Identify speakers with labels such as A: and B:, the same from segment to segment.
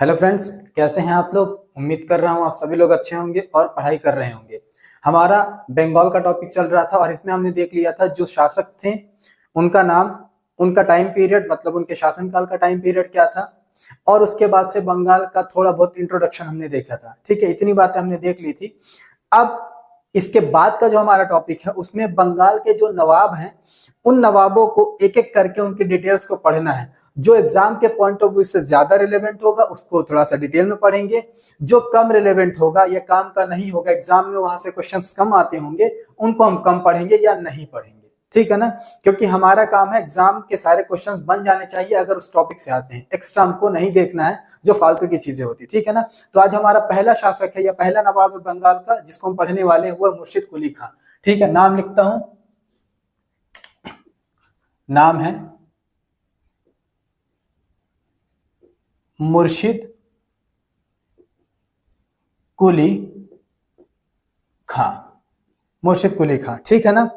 A: Hello friends, कैसे हैं आप लोग। उम्मीद कर रहा हूं आप सभी लोग अच्छे होंगे और पढ़ाई कर रहे होंगे। हमारा बंगाल का टॉपिक चल रहा था और इसमें हमने देख लिया था जो शासक थे उनका नाम, उनका टाइम पीरियड, मतलब उनके शासनकाल का टाइम पीरियड क्या था, और उसके बाद से बंगाल का थोड़ा बहुत इंट्रोडक्शन हमने देखा था। ठीक है, इतनी बातें हमने देख ली थी। अब इसके बाद का जो हमारा टॉपिक है उसमें बंगाल के जो नवाब हैं उन नवाबों को एक एक करके उनकी डिटेल्स को पढ़ना है। जो एग्जाम के पॉइंट ऑफ व्यू से ज्यादा रिलेवेंट होगा उसको थोड़ा सा डिटेल में पढ़ेंगे, जो कम रिलेवेंट होगा या काम का नहीं होगा, एग्जाम में वहां से क्वेश्चंस कम आते होंगे, उनको हम कम पढ़ेंगे या नहीं पढ़ेंगे। ठीक है ना, क्योंकि हमारा काम है एग्जाम के सारे क्वेश्चंस बन जाने चाहिए अगर उस टॉपिक से आते हैं। एक्स्ट्रा हमको नहीं देखना है जो फालतू की चीजें होती। ठीक है ना, तो आज हमारा पहला शासक है या पहला नवाब है बंगाल का जिसको हम पढ़ने वाले हैं, वो है मुर्शिद कुली खान। ठीक है, नाम लिखता हूं, नाम है मुर्शिद कुली खां। मुर्शिद कुली खां, ठीक है ना।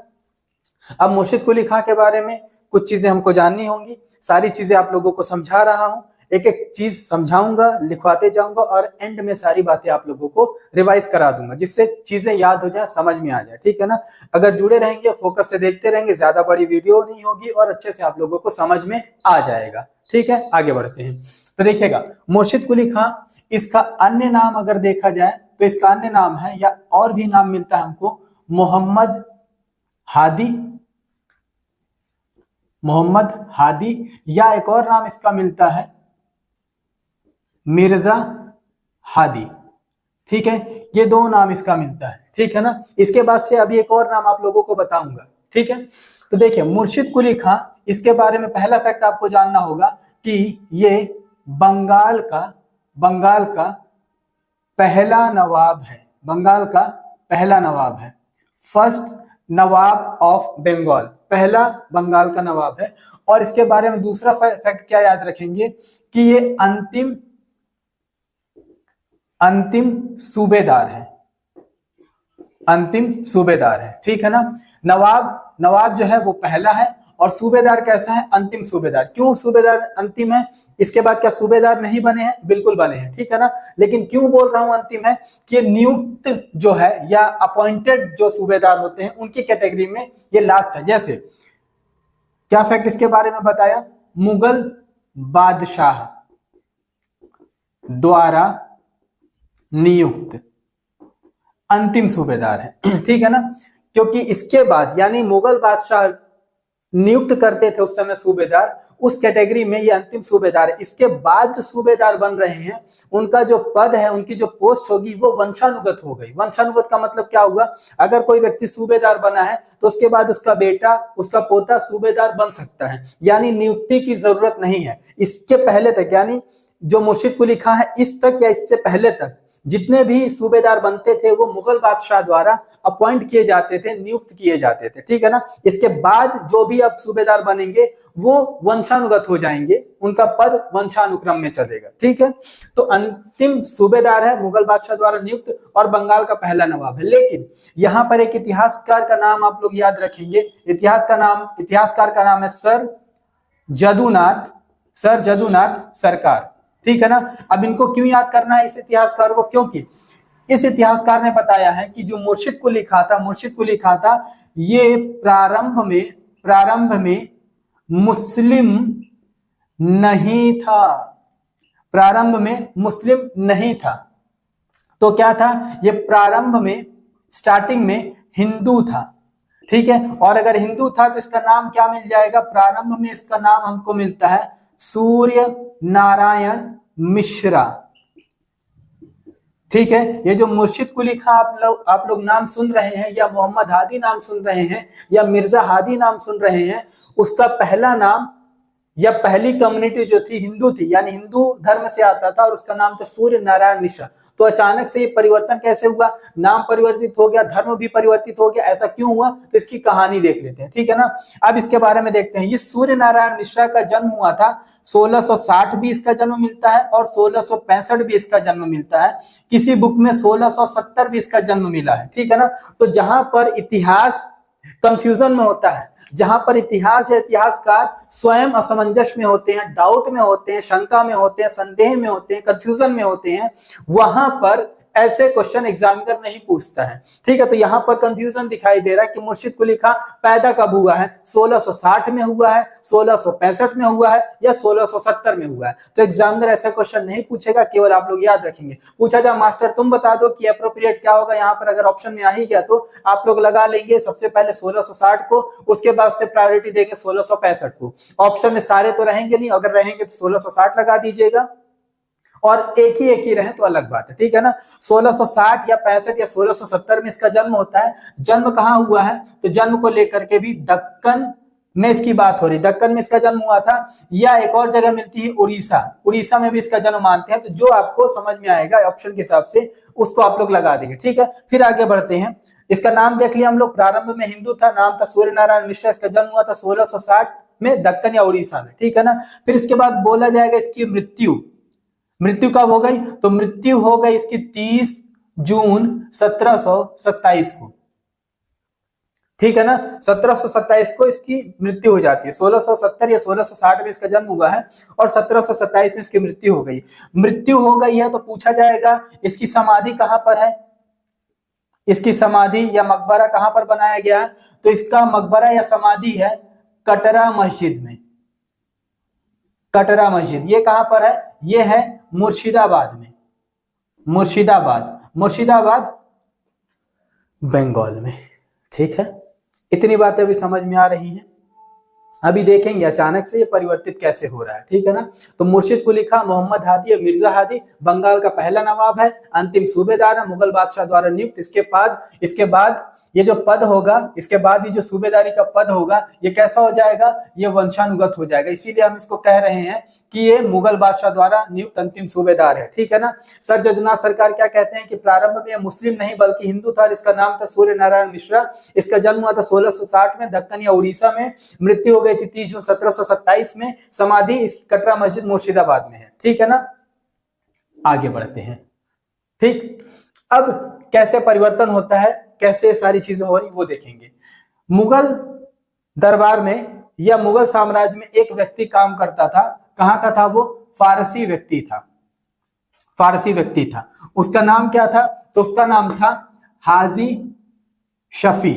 A: अब मुर्शिद कुली खां के बारे में कुछ चीजें हमको जाननी होंगी। सारी चीजें आप लोगों को समझा रहा हूं, एक एक चीज समझाऊंगा, लिखवाते जाऊंगा और एंड में सारी बातें आप लोगों को रिवाइज करा दूंगा जिससे चीजें याद हो जाए, समझ में आ जाए। ठीक है ना, अगर जुड़े रहेंगे, फोकस से देखते रहेंगे, ज्यादा बड़ी वीडियो नहीं होगी और अच्छे से आप लोगों को समझ में आ जाएगा। ठीक है, आगे बढ़ते हैं। तो देखिएगा, मुर्शिद कुली खां, इसका अन्य नाम अगर देखा जाए तो इसका अन्य नाम है या और भी नाम मिलता है हमको मोहम्मद हादी, मोहम्मद हादी, या एक और नाम इसका मिलता है मिर्जा हादी। ठीक है, ये दो नाम इसका मिलता है। ठीक है ना, इसके बाद से अभी एक और नाम आप लोगों को बताऊंगा। ठीक है, तो देखिए मुर्शिद कुली खां, इसके बारे में पहला फैक्ट आपको जानना होगा कि ये बंगाल का पहला नवाब है। बंगाल का पहला नवाब है, फर्स्ट नवाब ऑफ बंगाल, पहला बंगाल का नवाब है। और इसके बारे में दूसरा फैक्ट क्या याद रखेंगे कि ये अंतिम सूबेदार है, अंतिम सूबेदार है। ठीक है ना, नवाब जो है वो पहला है और सूबेदार कैसा है, अंतिम सूबेदार। क्यों सूबेदार अंतिम है, इसके बाद क्या सूबेदार नहीं बने हैं, बिल्कुल बने हैं। ठीक है ना, लेकिन क्यों बोल रहा हूं अंतिम है कि नियुक्त जो है या अपॉइंटेड जो सूबेदार होते हैं उनकी कैटेगरी में ये लास्ट है। जैसे क्या फैक्ट इसके बारे में बताया, मुगल बादशाह द्वारा नियुक्त अंतिम सूबेदार है। ठीक है ना, क्योंकि इसके बाद यानी मुगल बादशाह नियुक्त करते थे उस समय सूबेदार, उस कैटेगरी में ये अंतिम सूबेदार है। इसके बाद जो सूबेदार बन रहे हैं उनका जो पद है, उनकी जो पोस्ट होगी वो वंशानुगत हो गई। वंशानुगत का मतलब क्या हुआ, अगर कोई व्यक्ति सूबेदार बना है तो उसके बाद उसका बेटा, उसका पोता सूबेदार बन सकता है, यानी नियुक्ति की जरूरत नहीं है। इसके पहले तक यानी जो मुर्शिद कुली खां है इस तक या इससे पहले तक जितने भी सूबेदार बनते थे वो मुगल बादशाह द्वारा अपॉइंट किए जाते थे, नियुक्त किए जाते थे। ठीक है ना, इसके बाद जो भी अब सूबेदार बनेंगे वो वंशानुगत हो जाएंगे, उनका पद वंशानुक्रम में चलेगा। ठीक है, तो अंतिम सूबेदार है मुगल बादशाह द्वारा नियुक्त और बंगाल का पहला नवाब है। लेकिन यहाँ पर एक इतिहासकार का नाम आप लोग याद रखेंगे। इतिहासकार का नाम है सर जदुनाथ सरकार। ठीक है ना, अब इनको क्यों याद करना है इस इतिहासकार को, क्योंकि इस इतिहासकार ने बताया है कि जो मुर्शिद कुली खां था ये प्रारंभ में मुस्लिम नहीं था, प्रारंभ में मुस्लिम नहीं था। तो क्या था, ये प्रारंभ में स्टार्टिंग में हिंदू था। ठीक है, और अगर हिंदू था तो इसका नाम क्या मिल जाएगा, प्रारंभ में इसका नाम हमको मिलता है सूर्य नारायण मिश्रा। ठीक है, ये जो मुर्शिद कुली खां आप लोग नाम सुन रहे हैं या मोहम्मद हादी नाम सुन रहे हैं या मिर्जा हादी नाम सुन रहे हैं, उसका पहला नाम या पहली कम्युनिटी जो थी हिंदू थी, यानी हिंदू धर्म से आता था और उसका नाम था सूर्य नारायण मिश्रा। तो अचानक से ये परिवर्तन कैसे हुआ, नाम परिवर्तित हो गया, धर्म भी परिवर्तित हो गया, ऐसा क्यों हुआ, तो इसकी कहानी देख लेते हैं। ठीक है ना, अब इसके बारे में देखते हैं। ये सूर्य नारायण मिश्रा का जन्म हुआ था 1660 भी इसका जन्म मिलता है और 1665 भी इसका जन्म मिलता है। किसी बुक में 1670 भी इसका जन्म मिला है। ठीक है ना, तो जहां पर इतिहास कंफ्यूजन में होता है, जहां पर इतिहास या इतिहासकार स्वयं असमंजस में होते हैं, डाउट में होते हैं, शंका में होते हैं, संदेह में होते हैं, कंफ्यूजन में होते हैं, वहां पर ऐसे क्वेश्चन एग्जामिनर नहीं पूछता है। ठीक है, तो यहां पर कंफ्यूजन दिखाई दे रहा है कि मुर्शिद कुली खां पैदा कब हुआ है, 1660 में हुआ है, 1665 में हुआ है या 1670 में हुआ है। तो एग्जामिनर ऐसा क्वेश्चन नहीं पूछेगा, केवल आप लोग याद रखेंगे। पूछा जाए मास्टर तुम बता दो कि अप्रोप्रिएट क्या होगा, यहाँ पर अगर ऑप्शन में आ ही गया तो आप लोग लगा लेंगे सबसे पहले 1660 को, उसके बाद से प्रायोरिटी देंगे 1665 को। ऑप्शन में सारे तो रहेंगे नहीं, अगर रहेंगे तो 1660 लगा दीजिएगा, और एक ही रहे तो अलग बात है। ठीक है ना, 1660 या 65 या 1670 में इसका जन्म होता है। जन्म कहाँ हुआ है, तो जन्म को लेकर के भी दक्कन में इसकी बात हो रही, दक्कन में इसका जन्म हुआ था, या एक और जगह मिलती है उड़ीसा, उड़ीसा में भी इसका जन्म मानते हैं। तो जो आपको समझ में आएगा ऑप्शन के हिसाब से उसको आप लोग लगा देंगे। ठीक है, फिर आगे बढ़ते हैं। इसका नाम देख लिया हम लोग, प्रारंभ में हिंदू था, नाम था सूर्य नारायण मिश्रा, इसका जन्म हुआ था 1660 में दक्कन या उड़ीसा में। ठीक है ना, फिर इसके बाद बोला जाएगा इसकी मृत्यु कब हो गई, तो मृत्यु हो गई इसकी 30 जून 1727 को। ठीक है ना, 1727 को इसकी मृत्यु हो जाती है। 1670 या 1660 में इसका जन्म हुआ है और 1727 में इसकी मृत्यु हो गई। मृत्यु हो गई है तो पूछा जाएगा इसकी समाधि कहां पर है, इसकी समाधि या मकबरा कहां पर बनाया गया है, तो इसका मकबरा या समाधि है कटरा मस्जिद में। कटरा मस्जिद ये कहां पर है, ये है मुर्शिदाबाद में, मुर्शिदाबाद बंगाल में। ठीक है, इतनी बातें अभी समझ में आ रही हैं। अभी देखेंगे अचानक से ये परिवर्तित कैसे हो रहा है। ठीक है ना, तो मुर्शिद कुली खां मोहम्मद हादी या मिर्जा हादी बंगाल का पहला नवाब है, अंतिम सूबेदार है, मुगल बादशाह द्वारा नियुक्त। इसके बाद ये जो पद होगा, इसके बाद ये जो सूबेदारी का पद होगा, ये कैसा हो जाएगा, ये वंशानुगत हो जाएगा। इसीलिए हम इसको कह रहे हैं कि ये मुगल बादशाह द्वारा नियुक्त अंतिम सूबेदार है। ठीक है ना, सर जजुनाथ सरकार क्या कहते हैं कि प्रारंभ में मुस्लिम नहीं बल्कि हिंदू था, इसका नाम था सूर्य नारायण मिश्रा, इसका जन्म हुआ था 1660 में दक्कन या उड़ीसा में, मृत्यु हो गई थी 30 जून 1727 में, समाधि इसकी कटरा मस्जिद मुर्शिदाबाद में है। ठीक है ना, आगे बढ़ते हैं। ठीक, अब कैसे परिवर्तन होता है, कैसे सारी चीजें हो रही वो देखेंगे। मुगल दरबार में या मुगल साम्राज्य में एक व्यक्ति काम करता था, कहां का था वो, फारसी व्यक्ति था। उसका नाम क्या था, तो उसका नाम था हाजी शफी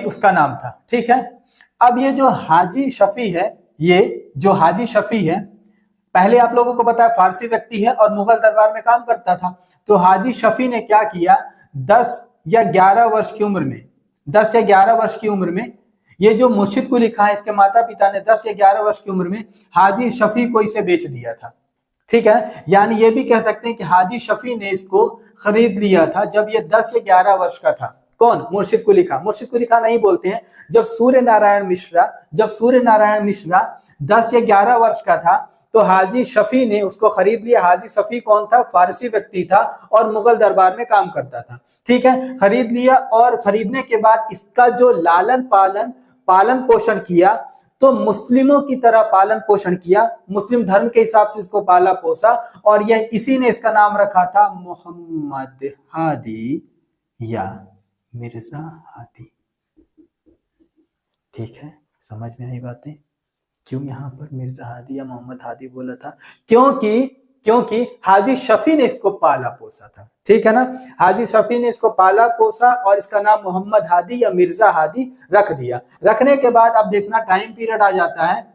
A: उसका नाम था। ठीक है, अब ये जो हाजी शफी है, पहले आप लोगों को पता है फारसी व्यक्ति है और मुगल दरबार में काम करता था। तो हाजी शफी ने क्या किया, 10 या 11 वर्ष की उम्र में ये जो मुर्शिद कुली खां है, इसके माता पिता ने 10 या 11 वर्ष की उम्र में हाजी शफी को इसे बेच दिया था। ठीक है, यानी ये भी कह सकते हैं कि हाजी शफी ने इसको खरीद लिया था जब ये 10 या 11 वर्ष का था। कौन, मुर्शिद कुली खां नहीं बोलते हैं। जब सूर्य नारायण मिश्रा 10 या 11 वर्ष का था तो हाजी शफी ने उसको खरीद लिया। हाजी शफी कौन था, फारसी व्यक्ति था और मुगल दरबार में काम करता था। ठीक है, खरीद लिया और खरीदने के बाद इसका जो लालन पालन पोषण किया, तो मुस्लिमों की तरह पालन पोषण किया, मुस्लिम धर्म के हिसाब से इसको पाला पोसा, और यह इसी ने इसका नाम रखा था मोहम्मद हादी या मिर्जा हादी। ठीक है, समझ में आई बातें, क्यों यहाँ पर मिर्जा हादी या मोहम्मद हादी बोला था, क्योंकि हाजी शफी ने इसको पाला पोसा था। ठीक है ना, हाजी शफी ने इसको पाला पोसा और इसका नाम मोहम्मद हादी या मिर्जा हादी रख दिया। रखने के बाद अब देखना टाइम पीरियड आ जाता है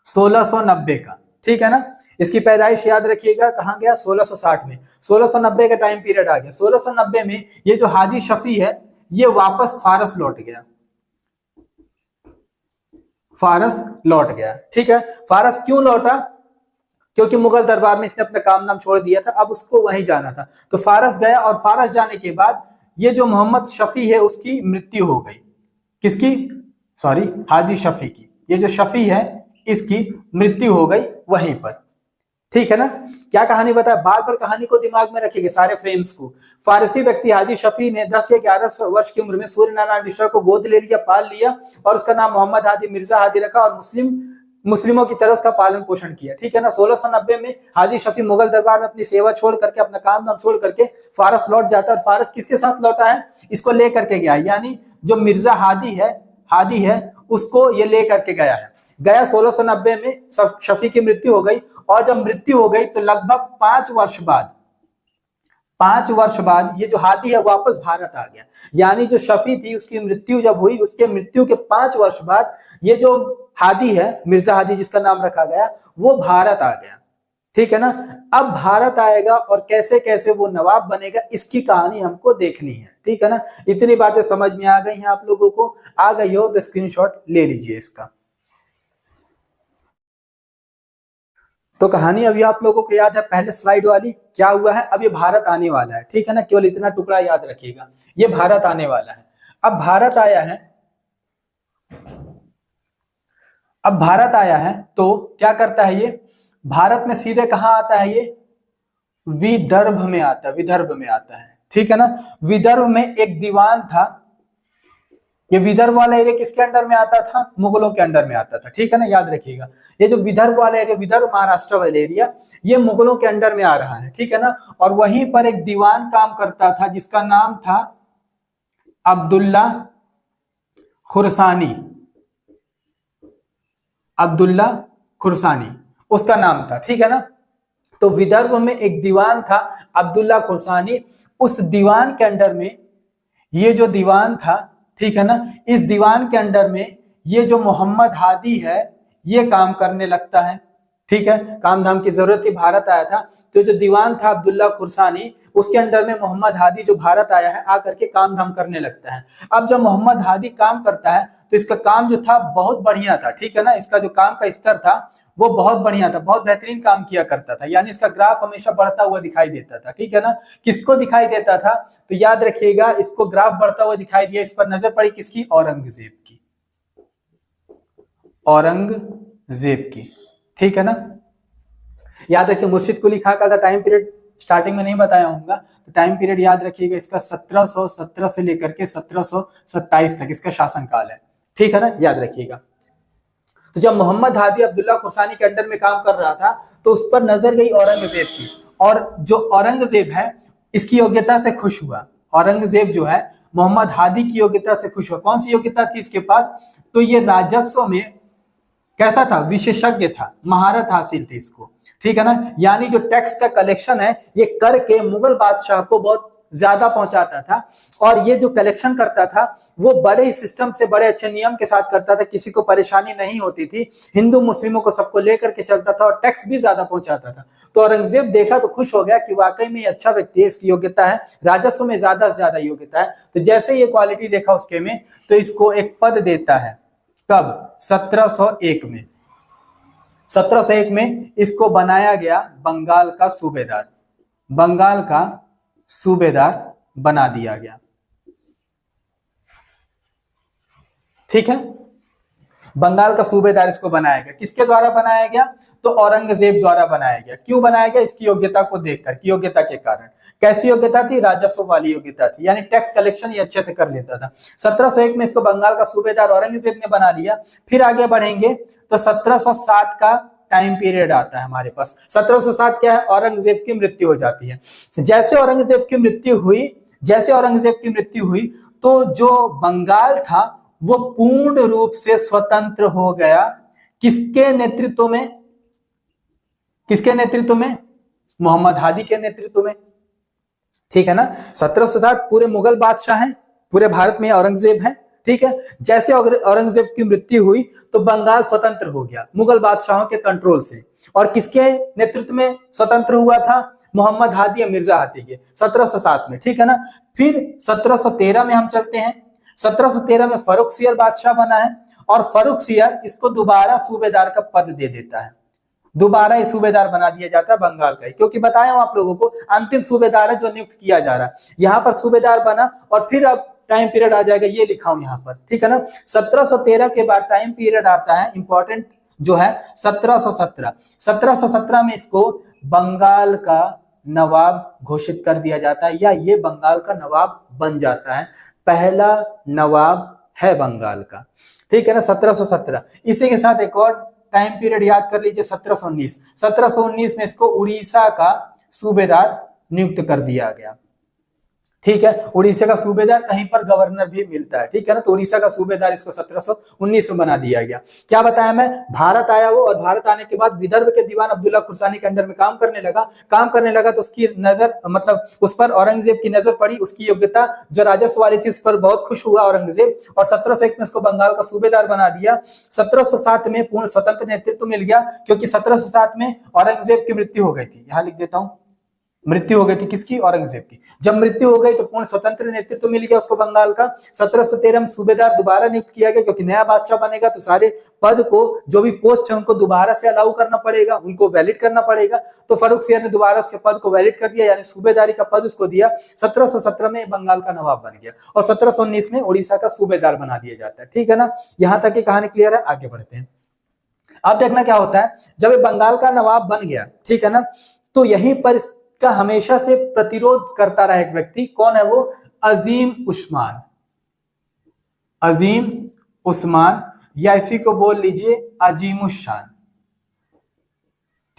A: 1690 का। ठीक है ना, इसकी पैदाइश याद रखिएगा, कहां गया, 1660 में। 1690 का टाइम पीरियड आ गया। 1690 में ये जो हाजी शफी है ये वापस फारस लौट गया। ठीक है, फारस क्यों लौटा, क्योंकि मुगल दरबार में इसने अपना काम नाम छोड़ दिया था, अब उसको वहीं जाना था, तो फारस गया। और फारस जाने के बाद ये जो मोहम्मद शफी है उसकी मृत्यु हो गई। किसकी, सॉरी, हाजी शफी की। ये जो शफी है इसकी मृत्यु हो गई वहीं पर। ठीक है ना, क्या कहानी बताया, बार बार कहानी को दिमाग में रखिएगा, सारे फ्रेम्स को। फारसी व्यक्ति हाजी शफी ने 10 या 11 वर्ष की उम्र में सूर्य नारायण मिश्रा को गोद ले लिया, पाल लिया और उसका नाम मोहम्मद हादी मिर्जा हादी रखा, और मुस्लिमों की तरह उसका पालन पोषण किया, ठीक है ना। 1690 में हाजी शफी मुगल दरबार में अपनी सेवा छोड़ करके, अपना काम धाम छोड़ करके फारस लौट जाता है। और फारस किसके साथ लौटा है? इसको ले करके गया, यानी जो मिर्जा हादी है उसको ये ले करके गया है। गया 1690 में, शफी की मृत्यु हो गई। और जब मृत्यु हो गई तो लगभग 5 वर्ष बाद ये जो हादी है वापस भारत आ गया। यानी जो शफी थी उसकी मृत्यु जब हुई, उसके मृत्यु के 5 वर्ष बाद ये जो हादी है, मिर्जा हादी जिसका नाम रखा गया, वो भारत आ गया, ठीक है ना। अब भारत आएगा और कैसे कैसे वो नवाब बनेगा, इसकी कहानी हमको देखनी है, ठीक है ना। इतनी बातें समझ में आ गई हैं आप लोगों को? आ गई हो तो स्क्रीनशॉट ले लीजिए इसका। तो कहानी अभी आप लोगों को याद है पहले स्लाइड वाली, क्या हुआ है? अब ये भारत आने वाला है, ठीक है ना। केवल इतना टुकड़ा याद रखिएगा, ये भारत आने वाला है। अब भारत आया है तो क्या करता है ये? भारत में सीधे कहां आता है ये? विदर्भ में आता है, ठीक है ना। विदर्भ में एक दीवान था। ये विदर्भ वाला एरिया किसके अंडर में आता था? मुगलों के अंडर में आता था, ठीक है ना, याद रखिएगा। ये जो विदर्भ वाला एरिया, विदर्भ महाराष्ट्र वाला एरिया, ये मुगलों के अंडर में आ रहा है, ठीक है ना। और वहीं पर एक दीवान काम करता था जिसका नाम था अब्दुल्ला खुरसानी, उसका नाम था, ठीक है ना। तो विदर्भ में एक दीवान था अब्दुल्ला खुरसानी। उस दीवान के अंडर में ये जो दीवान था, ठीक है ना, इस दीवान के अंडर में ये जो मोहम्मद हादी है ये काम करने लगता है, ठीक है। काम धाम की जरूरत थी, भारत आया था, तो जो दीवान था अब्दुल्ला खुरसानी, उसके अंडर में मोहम्मद हादी जो भारत आया है आकर के काम धाम करने लगता है। अब जब मोहम्मद हादी काम करता है तो इसका काम जो था बहुत बढ़िया था, ठीक है ना। इसका जो काम का स्तर था वो बहुत बढ़िया था, बहुत बेहतरीन काम किया करता था, यानी इसका ग्राफ हमेशा बढ़ता हुआ दिखाई देता था, ठीक है ना। किसको दिखाई देता था? तो याद रखिएगा, इसको ग्राफ बढ़ता हुआ दिखाई दिया, इस पर नजर पड़ी किसकी? औरंगजेब की, ठीक है ना। याद रखिए, मुर्शिद कुली खां का टाइम पीरियड स्टार्टिंग में नहीं बताया होगा, तो टाइम पीरियड याद रखिएगा इसका 1717 से लेकर के 1727 तक इसका शासनकाल है, ठीक है ना, याद रखिएगा। तो जब मोहम्मद हादी अब्दुल्ला खुरसानी के अंडर में काम कर रहा था तो उस पर नजर गई औरंगजेब की, और जो औरंगजेब है इसकी योग्यता से खुश हुआ। औरंगजेब जो है मोहम्मद हादी की योग्यता से खुश हुआ। कौन सी योग्यता थी इसके पास? तो ये राजस्व में कैसा था? विशेषज्ञ था, महारत हासिल थी इसको, ठीक है ना। यानी जो टैक्स का कलेक्शन है ये करके मुगल बादशाह को बहुत ज्यादा पहुंचाता था, और ये जो कलेक्शन करता था वो बड़े सिस्टम से, बड़े अच्छे नियम के साथ करता था, किसी को परेशानी नहीं होती थी, हिंदू मुस्लिमों को सबको लेकर के चलता था, और टैक्स भी ज्यादा पहुंचाता था। तो औरंगजेब देखा तो खुश हो गया कि वाकई में ये अच्छा व्यक्ति है, इसकी योग्यता है, राजस्व में ज्यादा से ज्यादा योग्यता है। तो जैसे ये क्वालिटी देखा उसके में, तो इसको एक पद देता है। कब? 1701 में। 1701 में इसको बनाया गया बंगाल का सूबेदार बना दिया गया, ठीक है। बंगाल का सूबेदार इसको बनाया गया। किसके द्वारा बनाया गया? तो औरंगजेब द्वारा बनाया गया। क्यों बनाया गया? इसकी योग्यता को देखकर, योग्यता के कारण। कैसी योग्यता थी? राजस्व वाली योग्यता थी, यानी टैक्स कलेक्शन ये अच्छे से कर लेता था। 1701 में इसको बंगाल का सूबेदार औरंगजेब ने बना लिया। फिर आगे बढ़ेंगे तो 1707 का टाइम पीरियड आता है हमारे पास। 1707 क्या है? औरंगजेब की मृत्यु हो जाती है। जैसे औरंगजेब की मृत्यु हुई तो जो बंगाल था वो पूर्ण रूप से स्वतंत्र हो गया। किसके नेतृत्व में? मोहम्मद हादी के नेतृत्व में, ठीक है ना। 1707 पूरे मुगल बादशाह हैं, पूरे भारत में औरंगजेब है, ठीक है। जैसे औरंगजेब की मृत्यु हुई तो बंगाल स्वतंत्र हो गया मुगल बादशाहों के कंट्रोल से। और किसके नेतृत्व में स्वतंत्र हुआ था? मोहम्मद हादी या मिर्जा हादी के, 1707 में, ठीक है ना। फिर 1713 में हम चलते हैं। 1713 में फर्रुखसियर बादशाह बना है, और फर्रुखसियर इसको दोबारा सूबेदार का पद दे देता है। दोबारा ही सूबेदार बना दिया जाता है बंगाल का, क्योंकि बताया हूं आप लोगों को अंतिम सूबेदार है जो नियुक्त किया जा रहा है। यहां पर सूबेदार बना, और फिर अब टाइम पीरियड आ जाएगा, ये लिखा हूं यहां पर, ठीक है ना। 1713 के बाद टाइम पीरियड आता है इंपॉर्टेंट जो है 1717। 1717 में इसको बंगाल का नवाब घोषित कर दिया जाता है, या ये बंगाल का नवाब बन जाता है, पहला नवाब है बंगाल का, ठीक है ना। 1717 इसी के साथ एक और टाइम पीरियड याद कर लीजिए 1719। 1719 में इसको उड़ीसा का सूबेदार नियुक्त कर दिया गया। ठीक है, उड़ीसा का सूबेदार, कहीं पर गवर्नर भी मिलता है, ठीक है ना। तो उड़ीसा का सूबेदार इसको 1719 में बना दिया गया। क्या बताया मैं, भारत आया वो, और भारत आने के बाद विदर्भ के दीवान अब्दुल्ला खुरसानी के अंडर में काम करने लगा तो उसकी नजर, मतलब उस पर औरंगजेब की नजर पड़ी, उसकी योग्यता जो राजस्व वाली थी उस पर बहुत खुश हुआ औरंगजेब, और 1701 में उसको बंगाल का सूबेदार बना दिया। 1707 में पूर्ण स्वतंत्र नेतृत्व मिल गया, क्योंकि 1707 में औरंगजेब की मृत्यु हो गई थी। यहां लिख देता हूं, मृत्यु हो गई थी किसकी, औरंगजेब की। जब मृत्यु हो गई तो पूर्ण स्वतंत्र नेतृत्व मिल गया उसको बंगाल का। 1713 में सूबेदार दोबारा नियुक्त किया गया, क्योंकि नया बादशाह बनेगा तो सारे पद को, जो भी पोस्ट है उनको दोबारा से अलाउ करना पड़ेगा, उनको वैलिड करना पड़ेगा। तो फर्रुखसियर ने दोबारा उसके पद को वैलिड कर दिया, यानी सूबेदारी का पद उसको दिया। 1717 में बंगाल का नवाब बन गया, और 1719 में उड़ीसा का सूबेदार बना दिया जाता है। ठीक है ना, यहां तक की कहानी क्लियर है। आगे बढ़ते हैं। अब देखना क्या होता है, जब ये बंगाल का नवाब बन गया, ठीक है ना, तो यहीं पर का हमेशा से प्रतिरोध करता रहा एक व्यक्ति, कौन है वो, अजीम उस्मान। अजीम उस्मान, या इसी को बोल लीजिए अजीमुशान।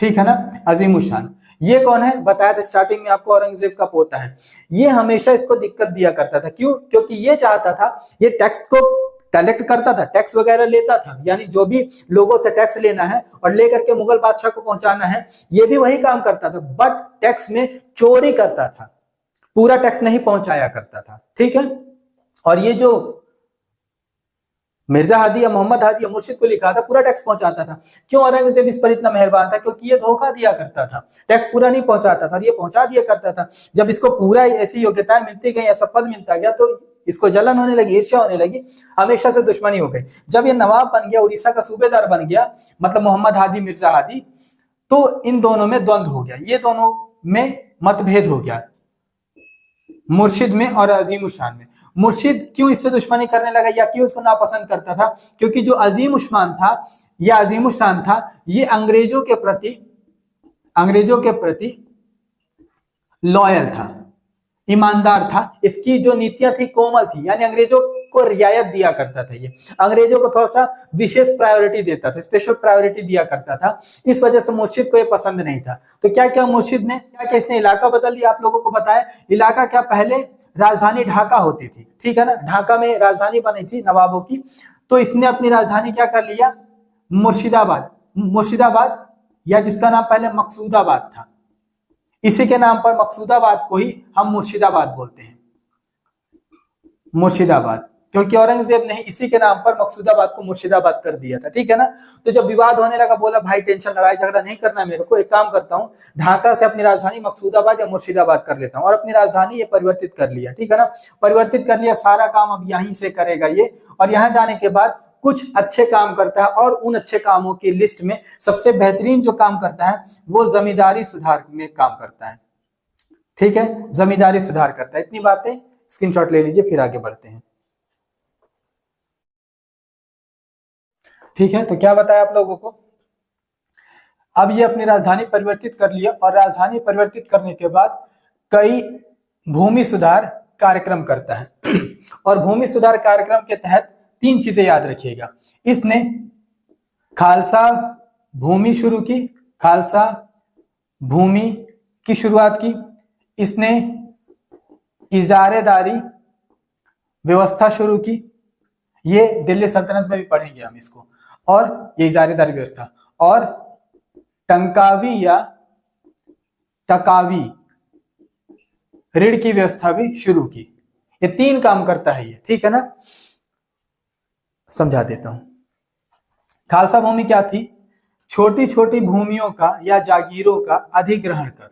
A: ठीक है ना, अजीमुशान। ये कौन है, बताया था स्टार्टिंग में आपको, औरंगजेब का पोता है। ये हमेशा इसको दिक्कत दिया करता था। क्यों, क्योंकि ये चाहता था, ये टैक्स को कलेक्ट करता था, टैक्स वगैरह लेता था, यानी जो भी लोगों से टैक्स लेना है और लेकर के मुगल बादशाह को पहुंचाना है, ये भी वही काम करता था, बट टैक्स में चोरी करता था, पूरा टैक्स नहीं पहुंचाया करता था। ठीक है, और ये जो मिर्जा हादी या मोहम्मद हादी या मुर्शिद को लिखा था, पूरा टैक्स पहुंचाता था। क्यों औरंगजेब इस पर इतना मेहरबान था, क्योंकि ये धोखा दिया करता था, टैक्स पूरा नहीं पहुंचाता था, और ये पहुंचा दिया करता था। जब इसको पूरा ऐसी योग्यताएं मिलती गई, ऐसा पद मिलता गया, तो इसको जलन होने लगी, ईर्ष्या होने लगी, हमेशा से दुश्मनी हो गई। जब ये नवाब बन गया, उड़ीसा का सूबेदार बन गया, मतलब मोहम्मद हादी मिर्जा हादी, तो इन दोनों में द्वंद्व हो गया, ये दोनों में मतभेद हो गया, मुर्शिद में और अजीम उस्मान में। मुर्शिद क्यों इससे दुश्मनी करने लगा, या क्यों इसको नापसंद करता था, क्योंकि जो अजीम उस्मान था या अजीम उस्मान था, ये अंग्रेजों के प्रति लॉयल था, ईमानदार था। इसकी जो नीतियां थी कोमल थी, यानी अंग्रेजों को रियायत दिया करता था, ये अंग्रेजों को थोड़ा सा विशेष प्रायोरिटी देता था, स्पेशल प्रायोरिटी दिया करता था। इस वजह से मुर्शिद को ये पसंद नहीं था। तो क्या क्या मुर्शिद ने, क्या क्या इसने इलाका बदल दिया, आप लोगों को बताया। इलाका क्या, पहले राजधानी ढाका होती थी, ठीक है ना, ढाका में राजधानी बनी थी नवाबों की, तो इसने अपनी राजधानी क्या कर लिया, मुर्शिदाबाद, या जिसका नाम पहले मकसूदाबाद था, इसी के नाम पर मकसूदाबाद को ही हम मुर्शिदाबाद बोलते हैं, मुर्शिदाबाद, क्योंकि औरंगजेब ने इसी के नाम पर मकसूदाबाद को मुर्शिदाबाद कर दिया था। ठीक है ना, तो जब विवाद होने लगा, बोला भाई टेंशन, लड़ाई झगड़ा नहीं करना मेरे को, एक काम करता हूँ, ढाका से अपनी राजधानी मकसूदाबाद या मुर्शिदाबाद कर लेता हूँ, और अपनी राजधानी ये परिवर्तित कर लिया। ठीक है ना, परिवर्तित कर लिया, सारा काम अब यहीं से करेगा ये, और यहाँ जाने के बाद कुछ अच्छे काम करता है, और उन अच्छे कामों की लिस्ट में सबसे बेहतरीन जो काम करता है वो जमींदारी सुधार में काम करता है। ठीक है, जमींदारी सुधार करता है। इतनी बातें स्क्रीनशॉट ले लीजिए, फिर आगे बढ़ते हैं। ठीक है, तो क्या बताया आप लोगों को, अब ये अपनी राजधानी परिवर्तित कर लिया, और राजधानी परिवर्तित करने के बाद कई भूमि सुधार कार्यक्रम करता है और भूमि सुधार कार्यक्रम के तहत 3 चीजें याद रखिएगा। इसने खालसा भूमि शुरू की, खालसा भूमि की शुरुआत की। इसने इजारेदारी व्यवस्था शुरू की, ये दिल्ली सल्तनत में भी पढ़ेंगे हम इसको, और ये इजारेदारी व्यवस्था, और टंकावी या टकावी ऋण की व्यवस्था भी शुरू की। ये 3 काम करता है ये, ठीक है ना। समझा देता हूं। खालसा भूमि क्या थी, छोटी छोटी भूमियों का या जागीरों का अधिग्रहण कर।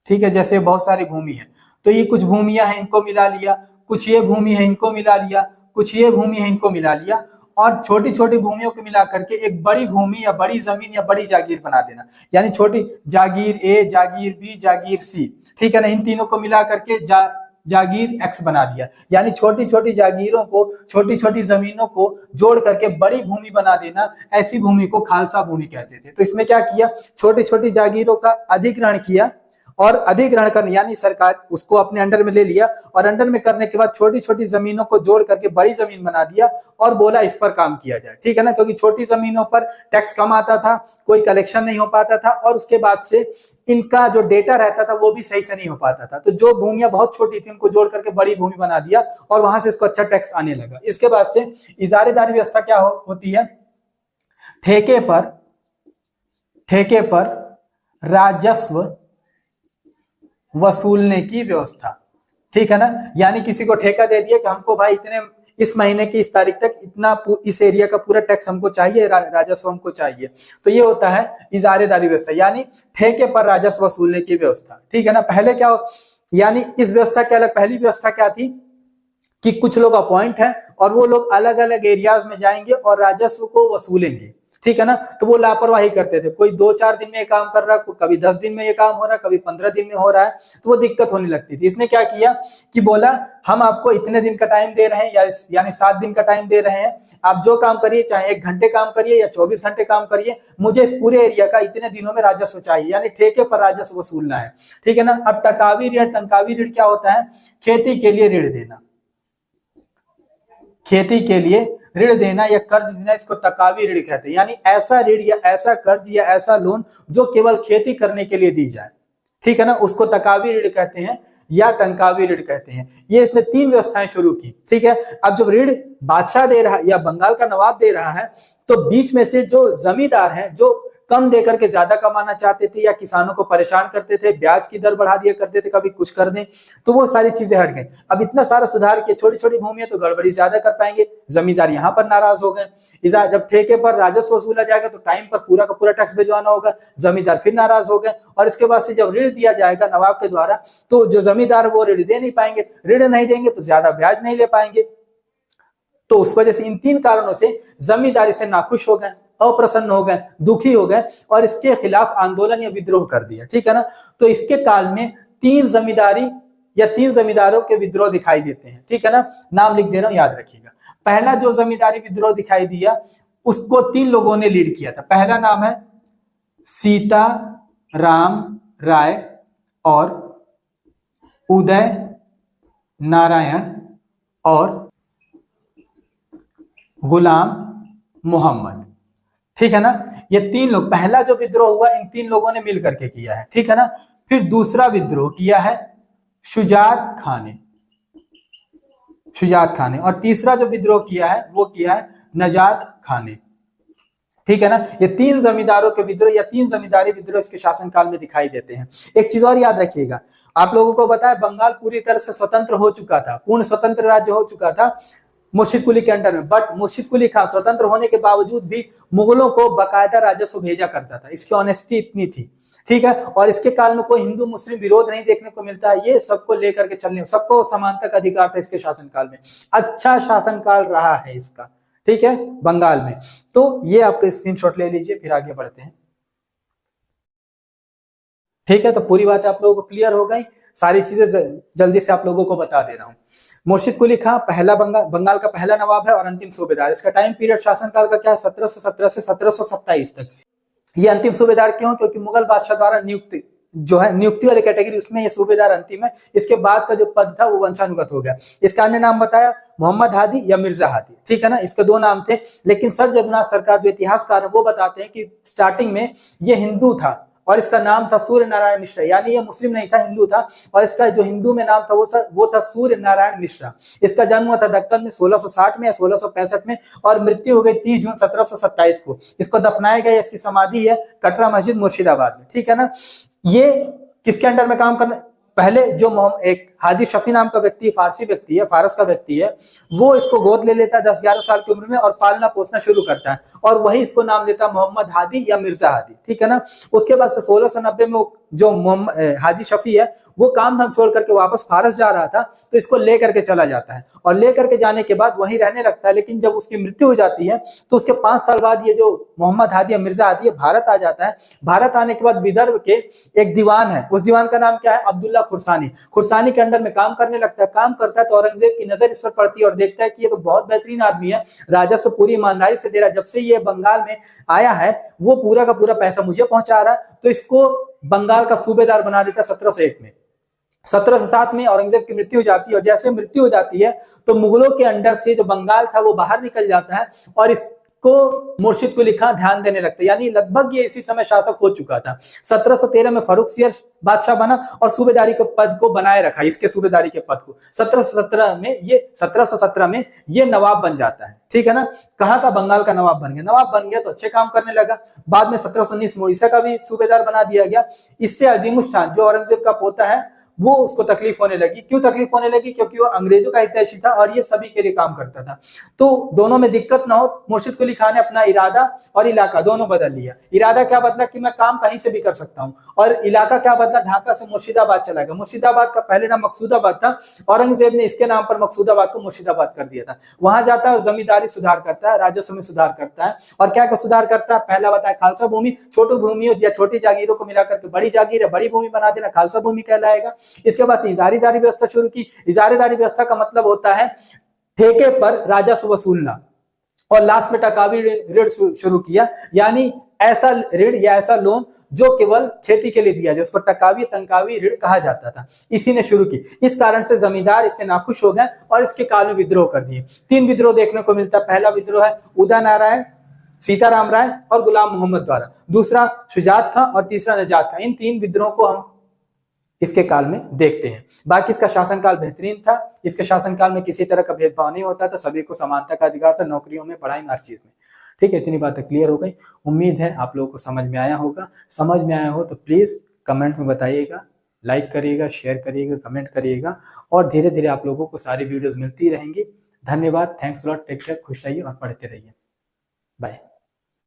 A: ठीक है, जैसे बहुत सारी भूमि है, तो ये कुछ भूमियां हैं इनको मिला लिया, कुछ ये भूमि है इनको मिला लिया, कुछ ये भूमि है इनको मिला लिया, और छोटी छोटी भूमियों को मिला करके एक बड़ी भूमि या बड़ी जमीन या बड़ी जागीर बना देना। यानी छोटी जागीर ए, जागीर बी, जागीर सी, ठीक है ना, इन तीनों को मिला करके जागीर एक्स बना दिया। यानी छोटी छोटी जागीरों को, छोटी छोटी जमीनों को जोड़ करके बड़ी भूमि बना देना, ऐसी भूमि को खालसा भूमि कहते थे। तो इसमें क्या किया, छोटी छोटी जागीरों का अधिग्रहण किया, और अधिग्रहण करने, यानी सरकार उसको अपने अंडर में ले लिया और अंडर में करने के बाद छोटी छोटी जमीनों को जोड़ करके बड़ी जमीन बना दिया और बोला इस पर काम किया जाए, ठीक है ना, क्योंकि छोटी जमीनों पर टैक्स कम आता था, कोई कलेक्शन नहीं हो पाता था और उसके बाद से इनका जो डेटा रहता था वो भी सही से नहीं हो पाता था। तो जो भूमियां बहुत छोटी थी उनको जोड़ करके बड़ी भूमि बना दिया और वहां से इसको अच्छा टैक्स आने लगा। इसके बाद से इजारेदारी व्यवस्था क्या होती है, ठेके पर राजस्व वसूलने की व्यवस्था, ठीक है ना, यानी किसी को ठेका दे दिया कि हमको भाई इतने इस महीने की इस तारीख तक इतना इस एरिया का पूरा टैक्स हमको चाहिए, राजस्व हमको चाहिए, तो ये होता है इजारेदारी व्यवस्था, यानी ठेके पर राजस्व वसूलने की व्यवस्था, ठीक है ना। पहले क्या यानी इस व्यवस्था के अलग पहली व्यवस्था क्या थी कि कुछ लोग अपॉइंट हैं और वो लोग अलग अलग एरियाज में जाएंगे और राजस्व को वसूलेंगे, ठीक है ना। तो वो लापरवाही करते थे, कोई 2-4 दिन में ये काम कर रहा है, कभी 10 दिन में ये काम हो रहा है, कभी 15 दिन में हो रहा है, तो वो दिक्कत होने लगती थी। इसने क्या किया कि बोला हम आपको इतने दिन का टाइम दे रहे हैं, यानी 7 दिन का टाइम दे रहे हैं, आप जो काम करिए, चाहे 1 घंटे काम करिए या 24 घंटे काम करिए, मुझे इस पूरे एरिया का इतने दिनों में राजस्व चाहिए, यानी ठेके पर राजस्व वसूलना है, ठीक है ना। अब टकावी ऋण क्या होता है, खेती के लिए ऋण देना, खेती के लिए ऋण देना या कर्ज देना, इसको तकावी ऋण कहते हैं, यानी ऐसा ऋण या ऐसा कर्ज या ऐसा लोन जो केवल खेती करने के लिए दी जाए, ठीक है ना, उसको तकावी ऋण कहते हैं या टंकावी ऋण कहते हैं। ये इसने 3 व्यवस्थाएं शुरू की, ठीक है। अब जब ऋण बादशाह दे रहा है या बंगाल का नवाब दे रहा है, तो बीच में से जो जमींदार हैं जो कम देकर के ज्यादा कमाना चाहते थे या किसानों को परेशान करते थे, ब्याज की दर बढ़ा दिया करते थे, कभी कुछ कर दें, तो वो सारी चीजें हट गई। अब इतना सारा सुधार किया, छोटी छोटी भूमि है तो गड़बड़ी ज्यादा कर पाएंगे, जमींदार यहाँ पर नाराज हो गए। जब ठेके पर राजस्व वसूला जाएगा तो टाइम पर पूरा का पूरा टैक्स भिजवाना होगा, जमींदार फिर नाराज हो गए। और इसके बाद से जब ऋण दिया जाएगा नवाब के द्वारा, तो जो जमींदार वो ऋण दे नहीं पाएंगे, ऋण नहीं देंगे तो ज्यादा ब्याज नहीं ले पाएंगे। तो उस वजह से इन 3 कारणों से जमींदारी से नाखुश हो गए, अप्रसन्न हो गए, दुखी हो गए और इसके खिलाफ आंदोलन या विद्रोह कर दिया, ठीक है ना। तो इसके काल में 3 जमींदारी या 3 जमींदारों के विद्रोह दिखाई देते हैं, ठीक है ना। नाम लिख दे रहा हूं, याद रखिएगा। पहला जो जमींदारी विद्रोह दिखाई दिया उसको 3 लोगों ने लीड किया था। पहला नाम है सीता राम राय और उदय नारायण और गुलाम मोहम्मद, ठीक है ना। ये 3 लोग, पहला जो विद्रोह हुआ इन 3 लोगों ने मिल करके किया है, ठीक है ना। फिर दूसरा विद्रोह किया है शुजात खान ने और तीसरा जो विद्रोह किया है वो किया है नजात खान ने, ठीक है ना। ये 3 जमींदारों के विद्रोह या 3 जमींदारी विद्रोह इसके शासनकाल में दिखाई देते हैं। एक चीज और याद रखिएगा, आप लोगों को पता है बंगाल पूरी तरह से स्वतंत्र हो चुका था, पूर्ण स्वतंत्र राज्य हो चुका था मुर्शिद कुली के अंडर में, बट मुर्शिद कुली खान स्वतंत्र होने के बावजूद भी मुगलों को बकायदा राजस्व भेजा करता था, इसकी ऑनेस्टी इतनी थी, ठीक है। और इसके काल में कोई हिंदू मुस्लिम विरोध नहीं देखने को मिलता है, ये सबको लेकर के चलने, सबको समानता का अधिकार था इसके शासनकाल में। अच्छा शासनकाल रहा है इसका, ठीक है, बंगाल में। तो ये आपके स्क्रीनशॉट ले लीजिए, फिर आगे बढ़ते हैं, ठीक है। तो पूरी बात आप लोगों को क्लियर हो गई, सारी चीजें जल्दी से आप लोगों को बता दे रहा हूं। मुर्शिद कुली खान पहला बंगाल का पहला नवाब है और अंतिम सूबेदार। इसका टाइम पीरियड शासनकाल का क्या है, 1717 से 1727 तक। ये अंतिम सूबेदार क्यों, क्योंकि मुगल बादशाह द्वारा नियुक्ति वाली कैटेगरी, उसमें ये सूबेदार अंतिम है। इसके बाद का जो पद था वो वंशानुगत हो गया। इसका अन्य नाम बताया मोहम्मद हादी या मिर्जा हादी, ठीक है ना। इसके 2 नाम थे, लेकिन सर जगन्नाथ सरकार जो इतिहासकार है वो बताते हैं कि स्टार्टिंग में ये हिंदू था और इसका नाम था सूर्य नारायण मिश्रा, यानी ये मुस्लिम नहीं था, हिंदू था। और इसका जो हिंदू में नाम था वो था सूर्य नारायण मिश्रा। इसका जन्म हुआ था दक्कन में 1660 में या 1665 में और मृत्यु हो गई 30 जून 1727 को। इसको दफनाया गया, इसकी समाधि है कटरा मस्जिद मुर्शिदाबाद में, ठीक है ना। ये किसके अंडर में काम करना, पहले जो एक हाजी शफी नाम का व्यक्ति, फारसी व्यक्ति है, फारस का व्यक्ति है, वो इसको गोद ले लेता है 10-11 साल की उम्र में और पालना पोसना शुरू करता है और वही इसको नाम देता है मोहम्मद हादी या मिर्जा हादी, ठीक है ना। उसके बाद से 1690 में जो हाजी शफी है वो काम धाम छोड़ करके वापस फारस जा रहा था, तो इसको लेकर के चला जाता है और लेकर के जाने के बाद वहीं रहने लगता है। लेकिन जब उसकी मृत्यु हो जाती है तो उसके 5 साल बाद ये जो मोहम्मद हादी या मिर्जा हादी भारत आ जाता है। भारत आने के बाद विदर्भ के एक दीवान है, उस दीवान का नाम क्या है, अब्दुल्ला अब्दुल्ला खुरसानी, खुरसानी के अंडर में काम करने लगता है। काम करता है तो औरंगजेब की नजर इस पर पड़ती है और देखता है कि ये तो बहुत बेहतरीन आदमी है, राजस्व पूरी ईमानदारी से दे रहा है, जब से ये बंगाल में आया है वो पूरा का पूरा पैसा मुझे पहुंचा रहा है, तो इसको बंगाल का सूबेदार बना देता 1701 में। 1707 में औरंगजेब की मृत्यु हो जाती है और जैसे मृत्यु हो जाती है तो मुगलों के अंडर से जो बंगाल था वो बाहर निकल जाता है और इसको मुर्शिद कुली खान ध्यान देने लगता है। यानी लगभग ये इसी समय शासक हो चुका था। 1713 में फर्रुखसियर बादशाह बना और सूबेदारी के पद को बनाए रखा, इसके सूबेदारी के पद को। 1717 में ये नवाब बन जाता है, ठीक है ना। कहाँ का? बंगाल का नवाब बन गया। नवाब बन गया तो अच्छे काम करने लगा। बाद में 1719 में उड़ीसा का भी सूबेदार बना दिया गया। इससे अजीमुल शान जो औरंगजेब का पोता है वो उसको तकलीफ होने लगी। क्यों तकलीफ होने लगी? क्योंकि वो अंग्रेजों का हितैषी था और ये सभी के लिए काम करता था। तो दोनों में दिक्कत ना हो, मुर्शिद कुली खान ने अपना इरादा और इलाका दोनों बदल लिया। इरादा क्या बदला कि मैं काम कहीं से भी कर सकता हूँ, और इलाका क्या बदला? ढाका से मुर्शिदाबाद चला गया। मुर्शिदाबाद का पहले नाम मकसूदाबाद था, औरंगजेब ने इसके नाम पर मकसूदाबाद को मुर्शिदाबाद कर दिया था। वहां जाता है और जमींदारी सुधार करता है, राजस्व में सुधार करता है। और क्या क्या सुधार करता है? पहला बताया खालसा भूमि, छोटी भूमि या छोटी जागीरों को मिलाकर के बड़ी जागीर है, बड़ी भूमि बना देना खालसा भूमि कहलाएगा। इसके बाद इजारेदारी व्यवस्था शुरू की। इजारेदारी व्यवस्था का मतलब होता है ठेके पर राजस्व वसूलना। और लास्ट में टकावी ऋण शुरू किया, यानी ऐसा ऋण या ऐसा लोन जो केवल खेती के लिए दिया जाए, उसको टकावी तंकावी ऋण कहा जाता था, इसी ने शुरू की। इस कारण से जमींदार इससे नाखुश हो गए और इसके काल में विद्रोह कर दिए। 3 विद्रोह देखने को मिलता है। पहला विद्रोह है उदय नारायण, सीताराम राय और गुलाम मोहम्मद द्वारा, दूसरा शुजात खां और तीसरा निजात खां। इन 3 विद्रोह को हम इसके काल में देखते हैं। बाकी इसका शासनकाल बेहतरीन था। इसके शासनकाल में किसी तरह का भेदभाव नहीं होता था, सभी को समानता का अधिकार था, नौकरियों में, पढ़ाई में, हर चीज में। ठीक है, इतनी बातें क्लियर हो गई। उम्मीद है आप लोगों को समझ में आया होगा। समझ में आया हो तो प्लीज कमेंट में बताइएगा, लाइक करिएगा, शेयर करिएगा, कमेंट करिएगा, और धीरे धीरे आप लोगों को सारी वीडियोज मिलती रहेंगी। धन्यवाद, थैंक्स लॉट, टेक केयर, खुश रहिए और पढ़ते रहिए। बाय।